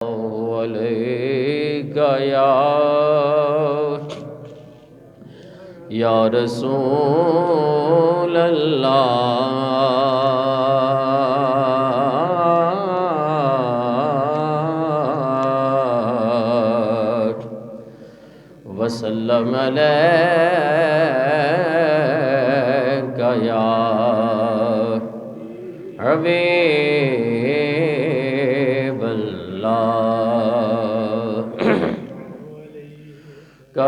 علیک یا رسول اللہ وسلم علیک یا حبیب اللہ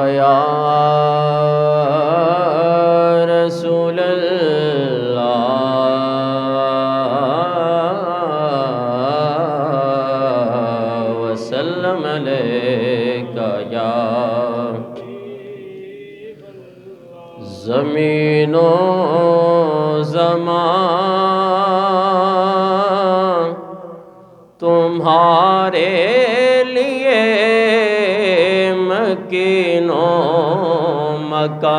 یا رسول اللہ وسلم علیک یا زمین و زمان تمہارے لیے مکین و مکان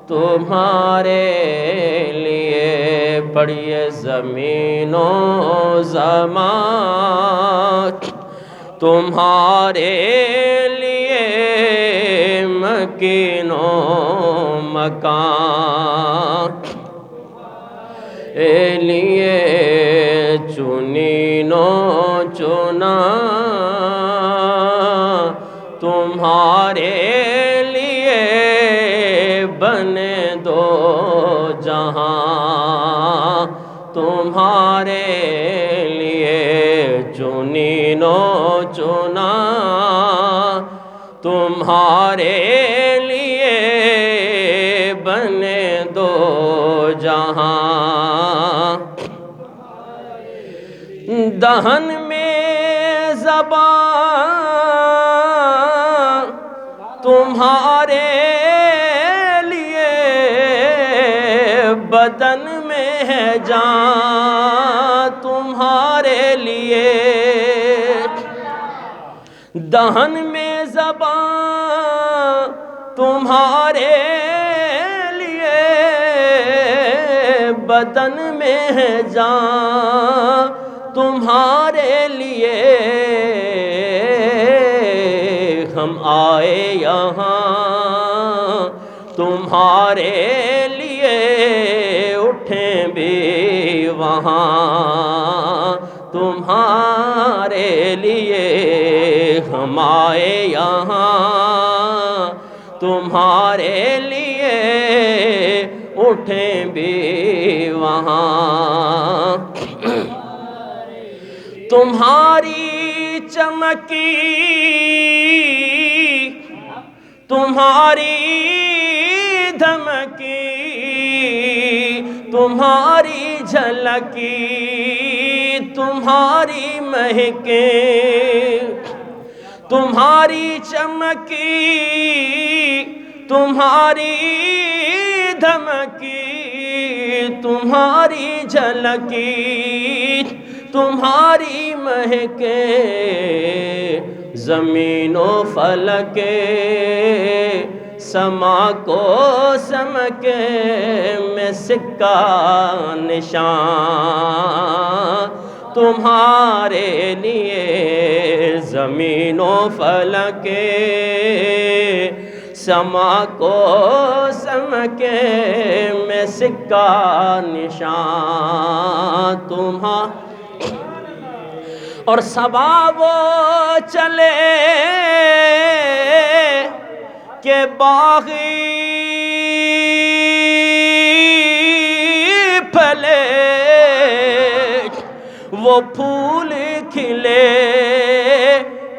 تمہارے لیے پڑھیے زمین و زمان تمہارے لیے مکین و مکان لیے چنین و چنا تمہارے لیے بنے دو جہاں تمہارے لیے چنین و چنا تمہارے لیے بنے دو جہاں دہن میں زبان تمہارے لیے بدن میں ہے جان تمہارے لیے دہن میں زبان تمہارے لیے بدن میں ہے جان تمہارے لیے ہم آئے یہاں تمہارے لیے اٹھیں بھی وہاں تمہارے لیے ہم آئے یہاں تمہارے لیے اٹھیں بھی وہاں تمہاری چمکی تمہاری دھمکی تمہاری جھلکی تمہاری مہکیں تمہاری چمکی تمہاری دھمکی تمہاری جھلکی تمہاری مہکیں زمین و فلک سما کو سمکے میں سکہ نشان تمہارے لیے زمین و فلک سما کو سمکے میں سکہ نشان تمہارے اور صبا وہ چلے کہ باغی پھلے وہ پھول کھلے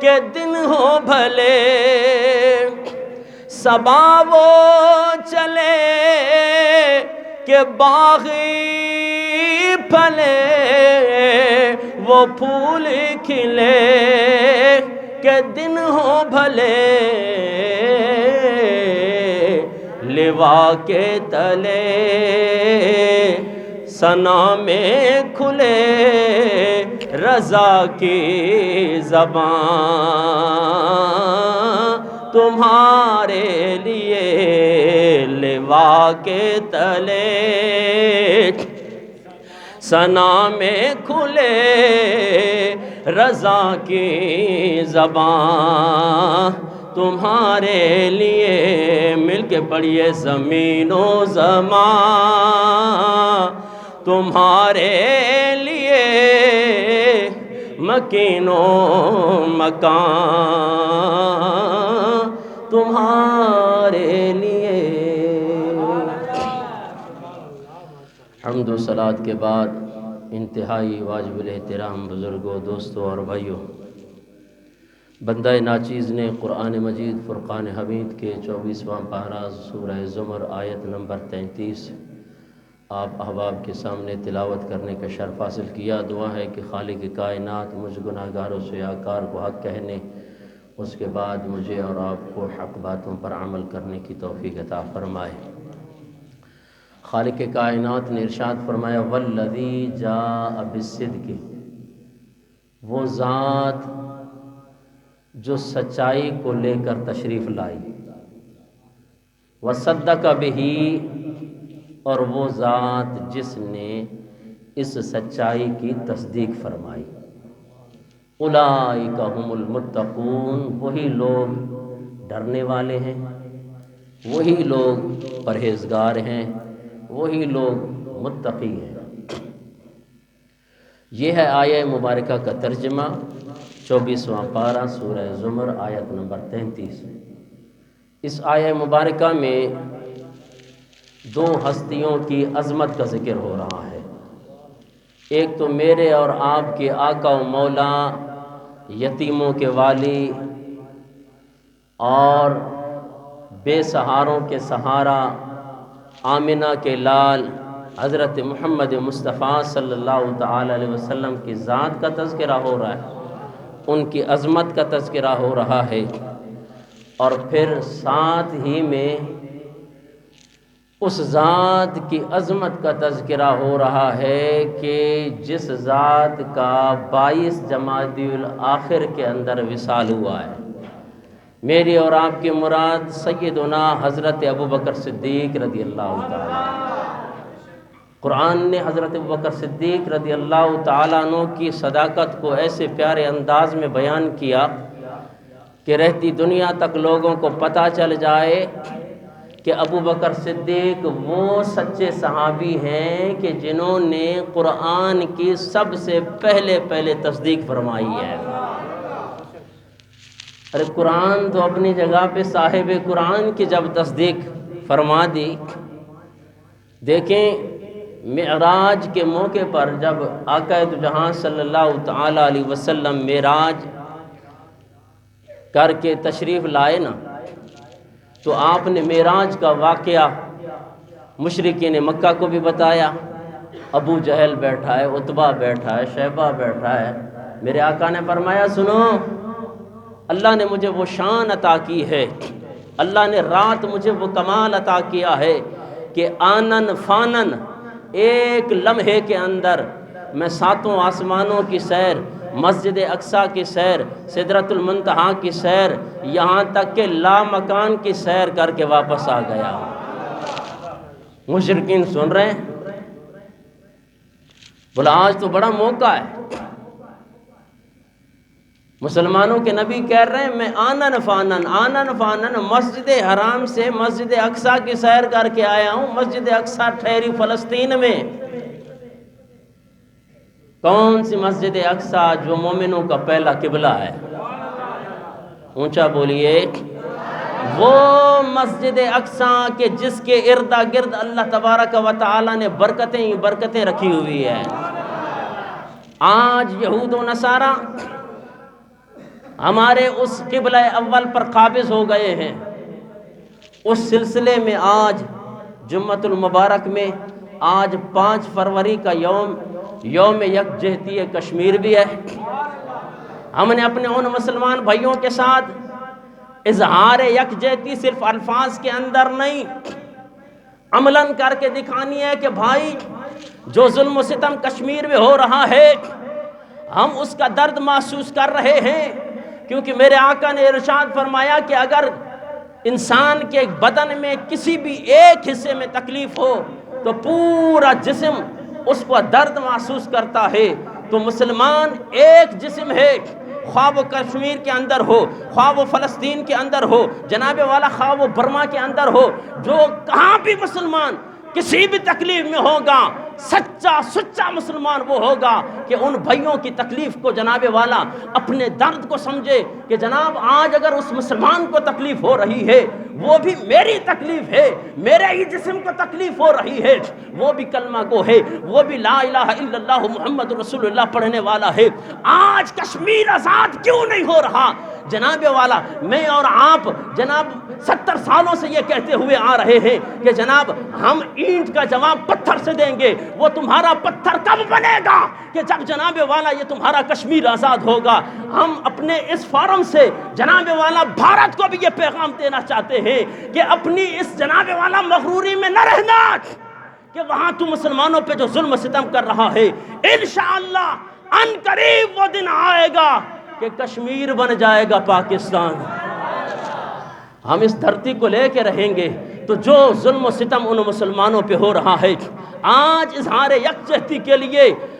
کہ دن ہو بھلے صبا وہ چلے کہ باغی پھلے وہ پھول کھلے کہ دن ہو بھلے لوا کے تلے ثنا میں کھلے رضا کی زبان تمہارے لیے لوا کے تلے ثنا میں کھلے رضا کی زبان تمہارے لیے، مل کے پڑھیے زمین و زمان تمہارے لیے، مکین و مکان تمہارے لیے۔ حمد و صلات کے بعد انتہائی واجب الاحترام بزرگوں، دوستوں اور بھائیوں، بندہ ناچیز نے قرآن مجید فرقان حمید کے 24واں پارہ سورہ زمر آیت نمبر 33 آپ احباب کے سامنے تلاوت کرنے کا شرف حاصل کیا۔ دعا ہے کہ خالق کائنات مجھ گناہگاروں سے آکار کو حق کہنے، اس کے بعد مجھے اور آپ کو حق باتوں پر عمل کرنے کی توفیق عطا فرمائے۔ خالق کائنات نے ارشاد فرمایا والذی جاء بالصدق، وہ ذات جو سچائی کو لے کر تشریف لائی، وصدق بہ، اور وہ ذات جس نے اس سچائی کی تصدیق فرمائی، اولئک هم المتقون، وہی لوگ ڈرنے والے ہیں، وہی لوگ پرہیزگار ہیں، وہی لوگ متقی ہیں۔ یہ ہے آیہ مبارکہ کا ترجمہ، 24واں پارہ سورہ زمر آیت نمبر 33۔ اس آیہ مبارکہ میں دو ہستیوں کی عظمت کا ذکر ہو رہا ہے۔ ایک تو میرے اور آپ کے آقا و مولا، یتیموں کے والی اور بے سہاروں کے سہارا، آمنہ کے لال حضرت محمد مصطفیٰ صلی اللہ تعالی علیہ وسلم کی ذات کا تذکرہ ہو رہا ہے، ان کی عظمت کا تذکرہ ہو رہا ہے، اور پھر ساتھ ہی میں اس ذات کی عظمت کا تذکرہ ہو رہا ہے کہ جس ذات کا 22 جمادی الاخر کے اندر وصال ہوا ہے۔ میری اور آپ کی مراد سیدنا حضرت ابوبکر صدیق رضی اللہ تعالیٰ عنہ۔ قرآن نے حضرت ابوبکر صدیق رضی اللہ تعالیٰ عنہ کی صداقت کو ایسے پیارے انداز میں بیان کیا کہ رہتی دنیا تک لوگوں کو پتہ چل جائے کہ ابوبکر صدیق وہ سچے صحابی ہیں کہ جنہوں نے قرآن کی سب سے پہلے تصدیق فرمائی ہے۔ ارے قرآن تو اپنی جگہ پہ صاحب قرآن کی جب تصدیق فرما دی، دیکھیں معراج کے موقع پر جب آقا دو جہاں صلی اللہ تعالی علیہ وسلم معراج کر کے تشریف لائے نا، تو آپ نے معراج کا واقعہ مشرکین مکہ کو بھی بتایا۔ ابو جہل بیٹھا ہے، عتبہ بیٹھا ہے، شیبہ بیٹھا ہے۔ میرے آقا نے فرمایا سنو، اللہ نے مجھے وہ شان عطا کی ہے، اللہ نے رات مجھے وہ کمال عطا کیا ہے کہ آنن فانن، ایک لمحے کے اندر میں 7 آسمانوں کی سیر، مسجد اقصیٰ کی سیر، سدرۃ المنتہا کی سیر، یہاں تک کہ لامکان کی سیر کر کے واپس آ گیا۔ مشرکین سن رہے ہیں، بولا آج تو بڑا موقع ہے۔ مسلمانوں کے نبی کہہ رہے ہیں میں آنن فانن مسجد حرام سے مسجد اقصیٰ کی سیر کر کے آیا ہوں۔ مسجد اقصیٰ ٹھہری فلسطین میں۔ کون سی مسجد اقصیٰ؟ جو مومنوں کا پہلا قبلہ ہے۔ اونچا بولیے، وہ مسجد اقصیٰ کہ جس کے ارد گرد اللہ تبارک و تعالی نے برکتیں رکھی ہوئی ہے۔ آج یہود و نصارہ ہمارے اس قبلہ اول پر قابض ہو گئے ہیں۔ اس سلسلے میں آج جمعۃ المبارک میں آج 5 فروری کا یوم یکجہتی کشمیر بھی ہے۔ ہم نے اپنے ان مسلمان بھائیوں کے ساتھ اظہار یکجہتی صرف الفاظ کے اندر نہیں، عملاً کر کے دکھانی ہے کہ بھائی جو ظلم و ستم کشمیر میں ہو رہا ہے ہم اس کا درد محسوس کر رہے ہیں، کیونکہ میرے آقا نے ارشاد فرمایا کہ اگر انسان کے بدن میں کسی بھی ایک حصے میں تکلیف ہو تو پورا جسم اس کو درد محسوس کرتا ہے۔ تو مسلمان ایک جسم ہے، خواہ وہ کشمیر کے اندر ہو، خواہ وہ فلسطین کے اندر ہو، جناب والا خواہ وہ برما کے اندر ہو، جو کہاں بھی مسلمان کسی بھی تکلیف میں ہوگا، سچا مسلمان وہ ہوگا کہ ان بھائیوں کی تکلیف کو جناب والا اپنے درد کو سمجھے کہ جناب آج اگر اس مسلمان کو تکلیف ہو رہی ہے، وہ بھی میری تکلیف ہے، میرے ہی جسم کو تکلیف ہو رہی ہے، وہ بھی کلمہ گو ہے، وہ بھی لا الہ الا اللہ محمد رسول اللہ پڑھنے والا ہے۔ آج کشمیر آزاد کیوں نہیں ہو رہا؟ جناب والا میں اور آپ جناب 70 سالوں سے یہ کہتے ہوئے آ رہے ہیں کہ جناب ہم اینٹ کا جواب پتھر سے دیں گے۔ وہ تمہارا پتھر کب بنے گا؟ کہ جب جناب والا یہ تمہارا کشمیر آزاد ہوگا۔ ہم اپنے اس فارم سے جناب والا بھارت کو بھی یہ پیغام دینا چاہتے ہیں کہ اپنی اس جناب والا مغروری میں نہ رہنا کہ وہاں تو مسلمانوں پہ جو ظلم و ستم کر رہا ہے، انشاءاللہ ان قریب وہ دن آئے گا کہ کشمیر بن جائے گا پاکستان۔ ہم اس دھرتی کو لے کے رہیں گے تو جو ظلم و ستم ان مسلمانوں پہ ہو رہا ہے، آج اظہار یکجہتی کے لیے